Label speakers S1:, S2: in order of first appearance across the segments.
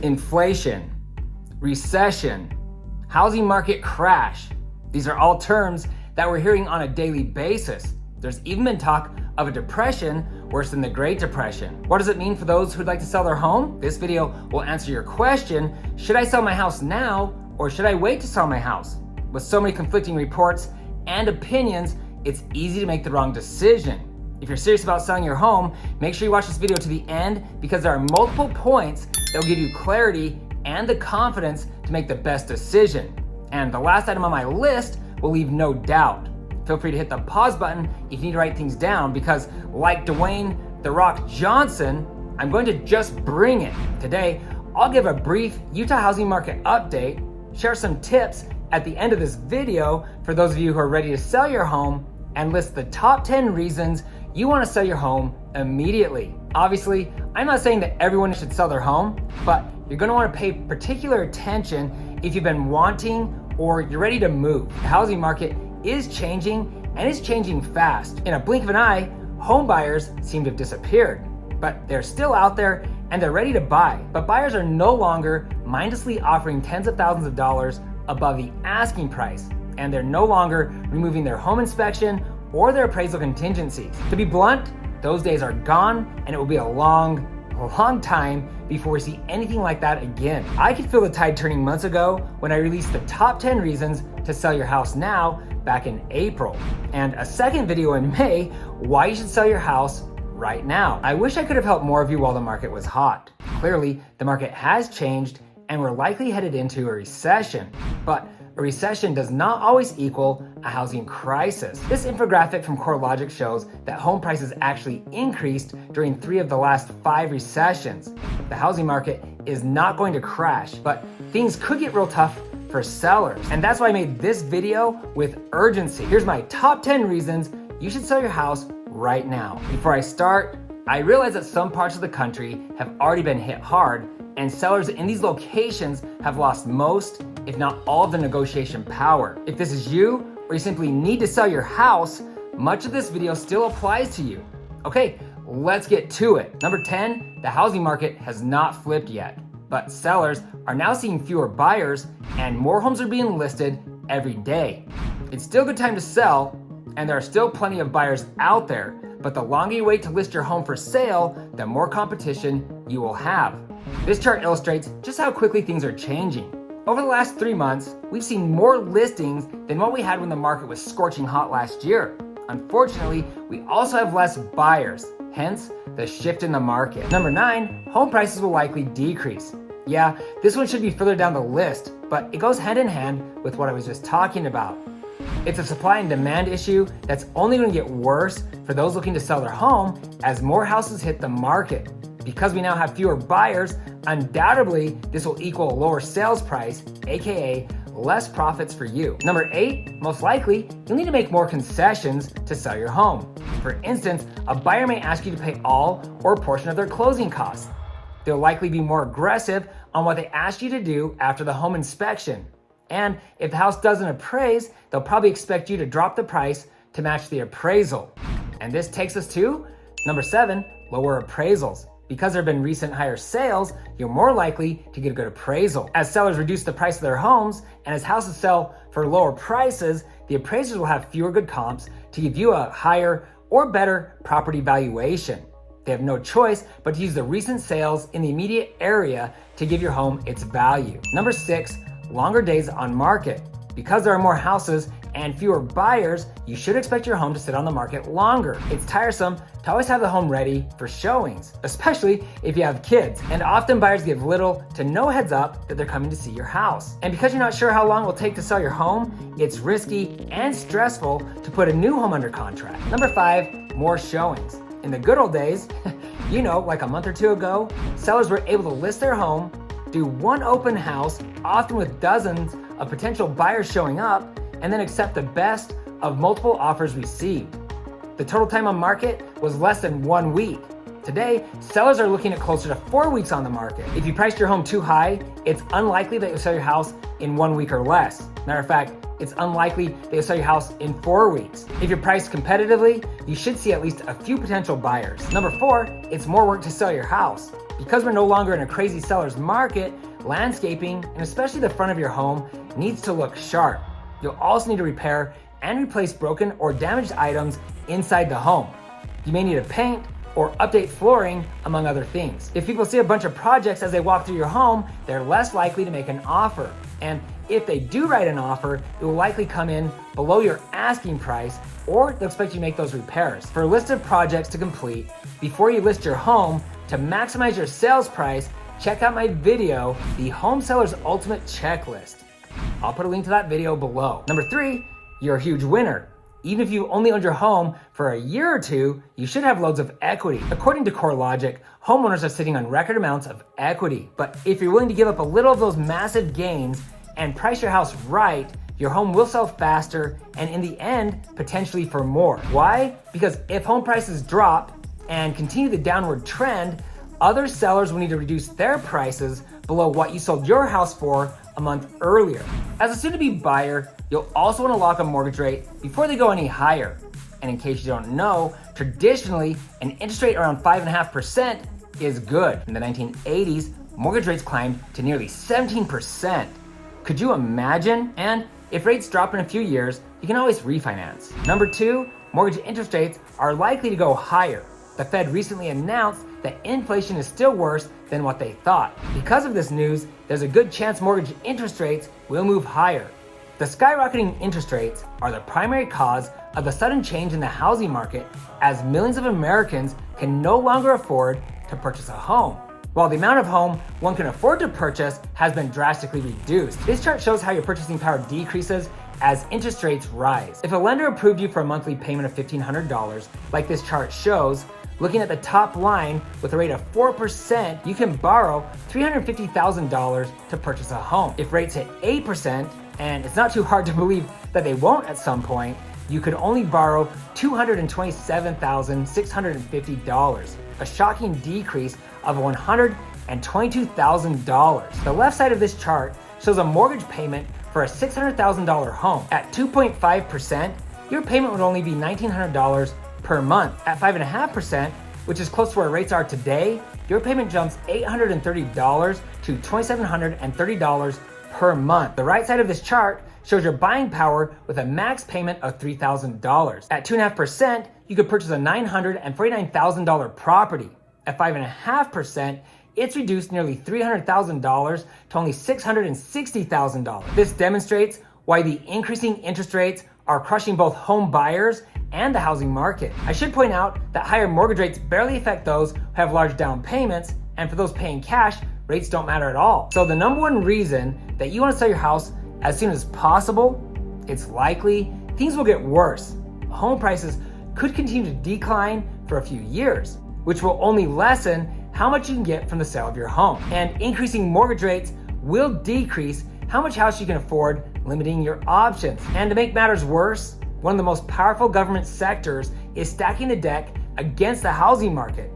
S1: inflation, recession, housing market crash. These are all terms that we're hearing on a daily basis. There's even been talk of a depression worse than the Great Depression. What does it mean for those who'd like to sell their home? This video will answer your question, should I sell my house now or should I wait to sell my house? With so many conflicting reports and opinions, it's easy to make the wrong decision. If you're serious about selling your home, make sure you watch this video to the end because there are multiple points that will give you clarity and the confidence to make the best decision. And the last item on my list will leave no doubt. Feel free to hit the pause button if you need to write things down because like Dwayne "The Rock" Johnson, I'm going to just bring it. Today, I'll give a brief Utah housing market update, share some tips at the end of this video for those of you who are ready to sell your home, and list the top 10 reasons you want to sell your home immediately. Obviously, I'm not saying that everyone should sell their home, but you're going to want to pay particular attention if you've been wanting or you're ready to move. The housing market is changing and it's changing fast. In a blink of an eye, home buyers seem to have disappeared, but they're still out there and they're ready to buy. But buyers are no longer mindlessly offering tens of thousands of dollars above the asking price, and they're no longer removing their home inspection or their appraisal contingencies. To be blunt, those days are gone and it will be a long time before we see anything like that again. I could feel the tide turning months ago when I released the top 10 reasons to sell your house now back in April, and a second video in May, why you should sell your house right now. I wish I could have helped more of you while the market was hot. Clearly, the market has changed and we're likely headed into a recession, but a recession does not always equal a housing crisis. This infographic from CoreLogic shows that home prices actually increased during 3 of the last 5 recessions. The housing market is not going to crash, but things could get real tough for sellers. And that's why I made this video with urgency. Here's my top 10 reasons you should sell your house right now. Before I start, I realize that some parts of the country have already been hit hard, and sellers in these locations have lost most, if not all, of the negotiation power. If this is you, or you simply need to sell your house, much of this video still applies to you. Okay, let's get to it. Number 10, the housing market has not flipped yet, but sellers are now seeing fewer buyers and more homes are being listed every day. It's still a good time to sell, and there are still plenty of buyers out there, but the longer you wait to list your home for sale, the more competition you will have. This chart illustrates just how quickly things are changing. Over the last 3 months, we've seen more listings than what we had when the market was scorching hot last year. Unfortunately, we also have less buyers, hence the shift in the market. Number 9, home prices will likely decrease. Yeah, this one should be further down the list, but it goes hand in hand with what I was just talking about. It's a supply and demand issue that's only going to get worse for those looking to sell their home as more houses hit the market. Because we now have fewer buyers, undoubtedly this will equal a lower sales price, aka less profits for you. Number 8, most likely you'll need to make more concessions to sell your home. For instance, a buyer may ask you to pay all or a portion of their closing costs. They'll likely be more aggressive on what they ask you to do after the home inspection. And if the house doesn't appraise, they'll probably expect you to drop the price to match the appraisal. And this takes us to number 7, lower appraisals. Because there have been recent higher sales, you're more likely to get a good appraisal. As sellers reduce the price of their homes, and as houses sell for lower prices, the appraisers will have fewer good comps to give you a higher or better property valuation. They have no choice but to use the recent sales in the immediate area to give your home its value. Number 6, longer days on market. Because there are more houses and fewer buyers, you should expect your home to sit on the market longer. It's tiresome to always have the home ready for showings, especially if you have kids. And often buyers give little to no heads up that they're coming to see your house. And because you're not sure how long it will take to sell your home, it's risky and stressful to put a new home under contract. Number 5, more showings. In the good old days, like a month or 2 ago, sellers were able to list their home, do one open house, often with dozens of potential buyers showing up, and then accept the best of multiple offers received. The total time on market was less than 1 week. Today, sellers are looking at closer to 4 weeks on the market. If you priced your home too high, it's unlikely that you'll sell your house in 1 week or less. Matter of fact, it's unlikely that you'll sell your house in 4 weeks. If you're priced competitively, you should see at least a few potential buyers. Number 4, it's more work to sell your house. Because we're no longer in a crazy seller's market, landscaping, and especially the front of your home, needs to look sharp. You'll also need to repair and replace broken or damaged items inside the home. You may need to paint or update flooring, among other things. If people see a bunch of projects as they walk through your home, they're less likely to make an offer. And if they do write an offer, it will likely come in below your asking price, or they'll expect you to make those repairs. For a list of projects to complete before you list your home to maximize your sales price, check out my video, The Home Seller's Ultimate Checklist. I'll put a link to that video below. Number 3, you're a huge winner. Even if you only owned your home for a year or 2, you should have loads of equity. According to CoreLogic, homeowners are sitting on record amounts of equity. But if you're willing to give up a little of those massive gains and price your house right, your home will sell faster and in the end, potentially for more. Why? Because if home prices drop and continue the downward trend, other sellers will need to reduce their prices below what you sold your house for a month earlier. As a soon-to-be buyer, you'll also want to lock a mortgage rate before they go any higher. And in case you don't know, traditionally, an interest rate around 5.5% is good. In the 1980s, mortgage rates climbed to nearly 17%. Could you imagine? And if rates drop in a few years, you can always refinance. Number 2, mortgage interest rates are likely to go higher. The Fed recently announced that inflation is still worse than what they thought. Because of this news, there's a good chance mortgage interest rates will move higher. The skyrocketing interest rates are the primary cause of the sudden change in the housing market, as millions of Americans can no longer afford to purchase a home. While the amount of home one can afford to purchase has been drastically reduced. This chart shows how your purchasing power decreases as interest rates rise. If a lender approved you for a monthly payment of $1,500, like this chart shows, looking at the top line with a rate of 4%, you can borrow $350,000 to purchase a home. If rates hit 8%, and it's not too hard to believe that they won't at some point, you could only borrow $227,650, a shocking decrease of $122,000. The left side of this chart shows a mortgage payment for a $600,000 home. At 2.5%, your payment would only be $1,900 per month. At 5.5%, which is close to where rates are today, your payment jumps $830 to $2,730 per month. The right side of this chart shows your buying power with a max payment of $3,000. At 2.5%, you could purchase a $949,000 property. At 5.5%, it's reduced nearly $300,000 to only $660,000. This demonstrates why the increasing interest rates are crushing both home buyers and the housing market. I should point out that higher mortgage rates barely affect those who have large down payments, and for those paying cash, rates don't matter at all. So the number one reason that you want to sell your house as soon as possible, it's likely things will get worse. Home prices could continue to decline for a few years, which will only lessen how much you can get from the sale of your home. And increasing mortgage rates will decrease how much house you can afford, limiting your options. And to make matters worse, one of the most powerful government sectors is stacking the deck against the housing market.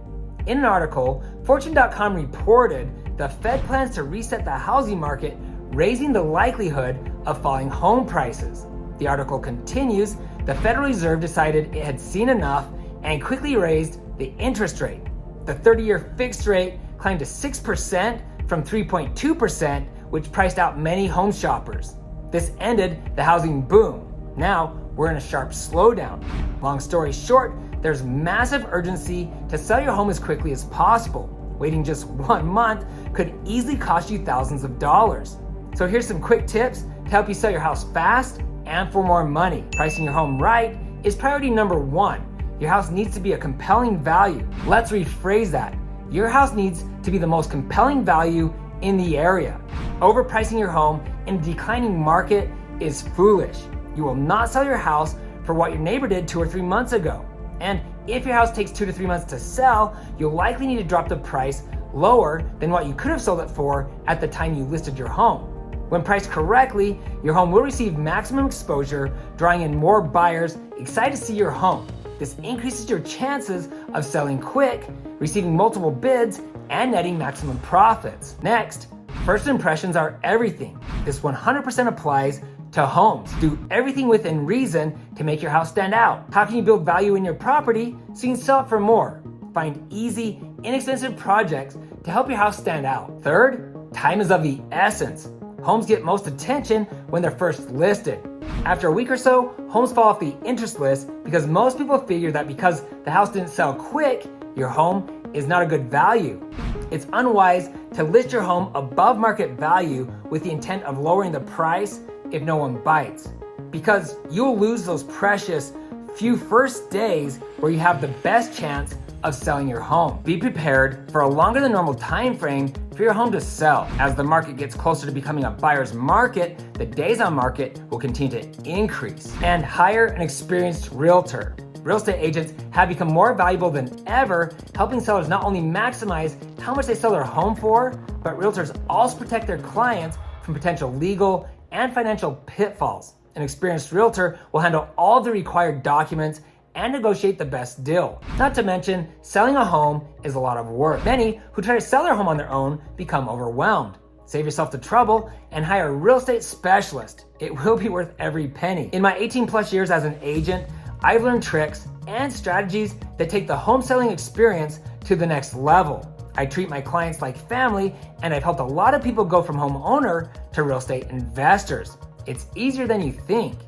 S1: In an article, Fortune.com reported the Fed plans to reset the housing market, raising the likelihood of falling home prices. The article continues, the Federal Reserve decided it had seen enough and quickly raised the interest rate. The 30-year fixed rate climbed to 6% from 3.2%, which priced out many home shoppers. This ended the housing boom. Now we're in a sharp slowdown. Long story short, there's massive urgency to sell your home as quickly as possible. Waiting just 1 month could easily cost you thousands of dollars. So here's some quick tips to help you sell your house fast and for more money. Pricing your home right is priority number 1. Your house needs to be a compelling value. Let's rephrase that. Your house needs to be the most compelling value in the area. Overpricing your home in a declining market is foolish. You will not sell your house for what your neighbor did 2 or 3 months ago. And if your house takes 2 to 3 months to sell, you'll likely need to drop the price lower than what you could have sold it for at the time you listed your home. When priced correctly, your home will receive maximum exposure, drawing in more buyers excited to see your home. This increases your chances of selling quick, receiving multiple bids, and netting maximum profits. Next, first impressions are everything. This 100% applies to homes. Do everything within reason to make your house stand out. How can you build value in your property so you can sell it for more? Find easy, inexpensive projects to help your house stand out. Third, time is of the essence. Homes get most attention when they're first listed. After a week or so, homes fall off the interest list because most people figure that because the house didn't sell quick, your home is not a good value. It's unwise to list your home above market value with the intent of lowering the price if no one bites, because you'll lose those precious few first days where you have the best chance of selling your home. Be prepared for a longer than normal time frame for your home to sell. As the market gets closer to becoming a buyer's market, the days on market will continue to increase. And hire an experienced realtor. Real estate agents have become more valuable than ever, helping sellers not only maximize how much they sell their home for, but realtors also protect their clients from potential legal and financial pitfalls. An experienced realtor will handle all the required documents and negotiate the best deal. Not to mention, selling a home is a lot of work. Many who try to sell their home on their own become overwhelmed. Save yourself the trouble and hire a real estate specialist. It will be worth every penny. In my 18 plus years as an agent, I've learned tricks and strategies that take the home selling experience to the next level. I treat my clients like family, and I've helped a lot of people go from homeowner to real estate investors. It's easier than you think.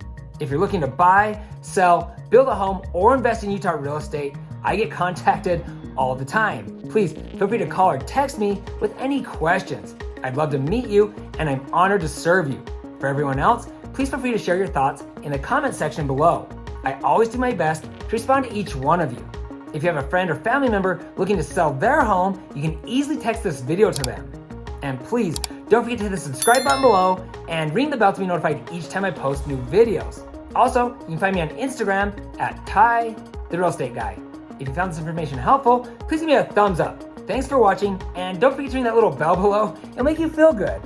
S1: If you're looking to buy, sell, build a home, or invest in Utah real estate, I get contacted all the time. Please feel free to call or text me with any questions. I'd love to meet you, and I'm honored to serve you. For everyone else, please feel free to share your thoughts in the comment section below. I always do my best to respond to each one of you. If you have a friend or family member looking to sell their home, you can easily text this video to them. And please don't forget to hit the subscribe button below and ring the bell to be notified each time I post new videos. Also, you can find me on Instagram at Ty, the Real Estate Guy. If you found this information helpful, please give me a thumbs up. Thanks for watching, and don't forget to ring that little bell below. It'll make you feel good.